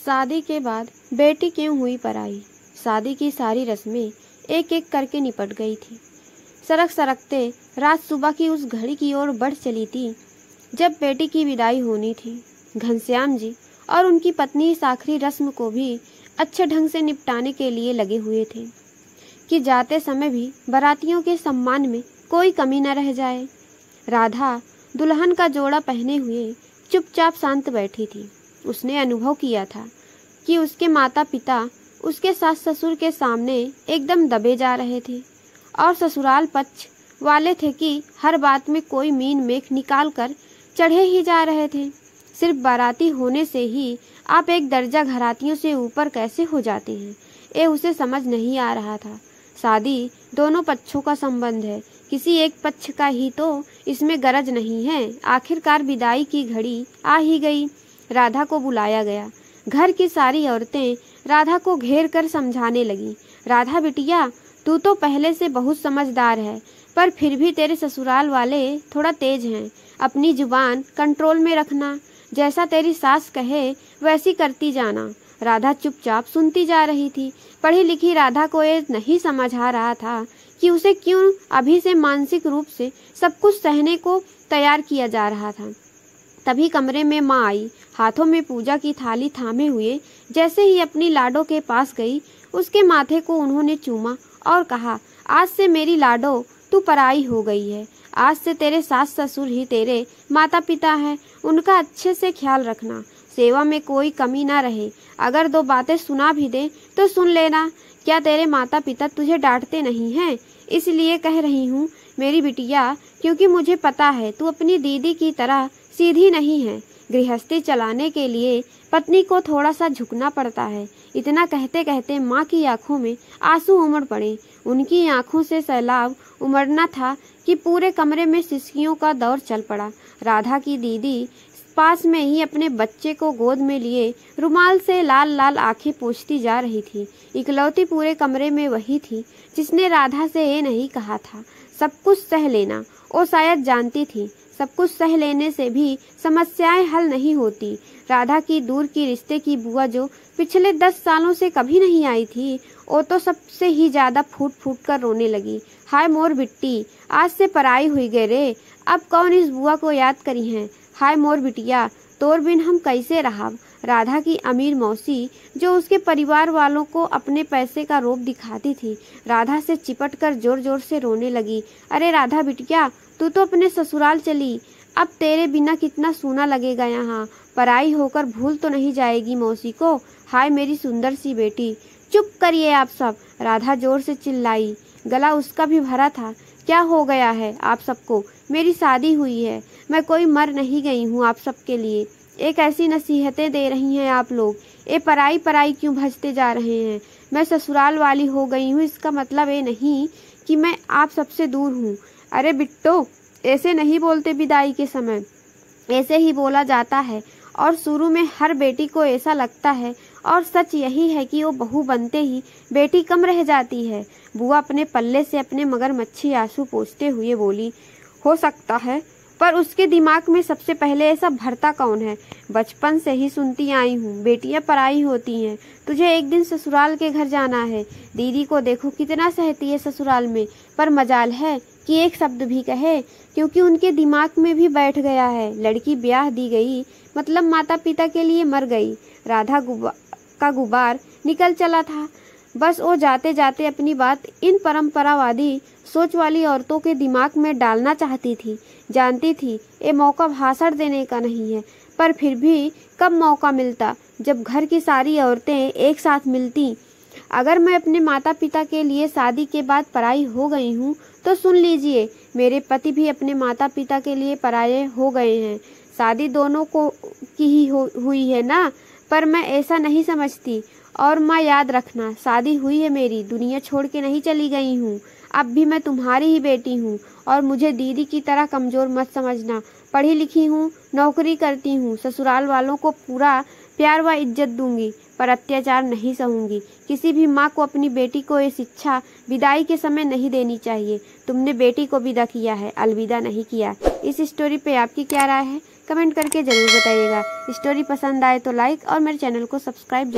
शादी के बाद बेटी क्यों हुई पराई। शादी की सारी रस्में एक एक करके निपट गई थी। सरक सरकते रात सुबह की उस घड़ी की ओर बढ़ चली थी जब बेटी की विदाई होनी थी। घनश्याम जी और उनकी पत्नी इस आखिरी रस्म को भी अच्छे ढंग से निपटाने के लिए लगे हुए थे कि जाते समय भी बारातियों के सम्मान में कोई कमी न रह जाए। राधा दुल्हन का जोड़ा पहने हुए चुपचाप शांत बैठी थी। उसने अनुभव किया था कि उसके माता पिता उसके सास ससुर के सामने एकदम दबे जा रहे थे और ससुराल पक्ष वाले थे कि हर बात में कोई मीन मेख निकाल कर चढ़े ही जा रहे थे। सिर्फ बाराती होने से ही आप एक दर्जा घरातियों से ऊपर कैसे हो जाते हैं, ये उसे समझ नहीं आ रहा था। शादी दोनों पक्षों का संबंध है, किसी एक पक्ष का ही तो इसमें गरज नहीं है। आखिरकार विदाई की घड़ी आ ही गई। राधा को बुलाया गया। घर की सारी औरतें राधा को घेर कर समझाने लगी। राधा बिटिया, तू तो पहले से बहुत समझदार है, पर फिर भी तेरे ससुराल वाले थोड़ा तेज हैं। अपनी जुबान कंट्रोल में रखना, जैसा तेरी सास कहे वैसी करती जाना। राधा चुपचाप सुनती जा रही थी। पढ़ी लिखी राधा को ये नहीं समझ आ रहा था कि उसे क्यों अभी से मानसिक रूप से सब कुछ सहने को तैयार किया जा रहा था। तभी कमरे में माँ आई, हाथों में पूजा की थाली थामे हुए। जैसे ही अपनी लाडो के पास गई, उसके माथे को उन्होंने चूमा और कहा, आज से मेरी लाडो तू पराई हो गई है। आज से तेरे सास ससुर ही तेरे माता पिता हैं। उनका अच्छे से ख्याल रखना, सेवा में कोई कमी ना रहे। अगर दो बातें सुना भी दे तो सुन लेना। क्या तेरे माता पिता तुझे डांटते नहीं हैं? इसलिए कह रही हूँ मेरी बिटिया, क्योंकि मुझे पता है तू अपनी दीदी की तरह सीधी नहीं है। गृहस्थी चलाने के लिए पत्नी को थोड़ा सा झुकना पड़ता है। इतना कहते कहते माँ की आंखों में आंसू उमड़ पड़े। उनकी आंखों से सैलाब उमड़ना था कि पूरे कमरे में सिसकियों का दौर चल पड़ा। राधा की दीदी पास में ही अपने बच्चे को गोद में लिए रुमाल से लाल लाल आंखें पोंछती जा रही थी। इकलौती पूरे कमरे में वही थी जिसने राधा से ये नहीं कहा था सब कुछ सह लेना। वो शायद जानती थी सब कुछ सह लेने से भी समस्याएं हल नहीं होती। राधा की दूर की रिश्ते की बुआ जो पिछले 10 सालों से कभी नहीं आई थी, वो तो सबसे ही ज्यादा फूट फूट कर रोने लगी। हाय मोर बिट्टी, आज से पराई हुई गए रे। अब कौन इस बुआ को याद करी है? हाय मोर बिटिया, तोर बिन हम कैसे रहा। राधा की अमीर मौसी जो उसके परिवार वालों को अपने पैसे का रोब दिखाती थी, राधा से चिपट कर जोर जोर से रोने लगी। अरे राधा बिटिया, तू तो अपने ससुराल चली, अब तेरे बिना कितना सूना लगेगा यहाँ। पराई होकर भूल तो नहीं जाएगी मौसी को। हाय मेरी सुंदर सी बेटी। चुप करिए आप सब, राधा जोर से चिल्लाई। गला उसका भी भरा था। क्या हो गया है आप सबको? मेरी शादी हुई है, मैं कोई मर नहीं गई हूँ आप सबके लिए। एक ऐसी नसीहतें दे रही हैं आप लोग, ये पराई पराई क्यों भजते जा रहे हैं? मैं ससुराल वाली हो गई हूँ, इसका मतलब ये नहीं कि मैं आप सबसे दूर हूँ। अरे बिट्टो, ऐसे नहीं बोलते विदाई के समय, ऐसे ही बोला जाता है। और शुरू में हर बेटी को ऐसा लगता है, और सच यही है कि वो बहू बनते ही बेटी कम रह जाती है। बुआ अपने पल्ले से अपने मगरमच्छी आंसू पोंछते हुए बोली, हो सकता है, पर उसके दिमाग में सबसे पहले ऐसा भरता कौन है? बचपन से ही सुनती आई हूँ बेटियां पराई होती हैं। तुझे एक दिन ससुराल के घर जाना है। दीदी को देखो कितना सहती है ससुराल में, पर मजाल है कि एक शब्द भी कहे, क्योंकि उनके दिमाग में भी बैठ गया है लड़की ब्याह दी गई मतलब माता पिता के लिए मर गई। राधा का गुबार निकल चला था। बस वो जाते जाते अपनी बात इन परंपरावादी सोच वाली औरतों के दिमाग में डालना चाहती थी। जानती थी ये मौका भाषण देने का नहीं है, पर फिर भी कब मौका मिलता जब घर की सारी औरतें एक साथ मिलती। अगर मैं अपने माता पिता के लिए शादी के बाद पराई हो गई हूँ तो सुन लीजिए, मेरे पति भी अपने माता पिता के लिए पराये हो गए हैं। शादी दोनों को की ही हुई है ना, पर मैं ऐसा नहीं समझती। और माँ याद रखना, शादी हुई है मेरी, दुनिया छोड़ के नहीं चली गई हूँ। अब भी मैं तुम्हारी ही बेटी हूँ और मुझे दीदी की तरह कमजोर मत समझना। पढ़ी लिखी हूँ, नौकरी करती हूँ, ससुराल वालों को पूरा प्यार व इज्जत दूंगी, पर अत्याचार नहीं सहूंगी। किसी भी माँ को अपनी बेटी को ये शिक्षा विदाई के समय नहीं देनी चाहिए। तुमने बेटी को विदा किया है, अलविदा नहीं किया। इस स्टोरी पे आपकी क्या राय है? कमेंट करके ज़रूर बताइएगा। स्टोरी पसंद आए तो लाइक और मेरे चैनल को सब्सक्राइब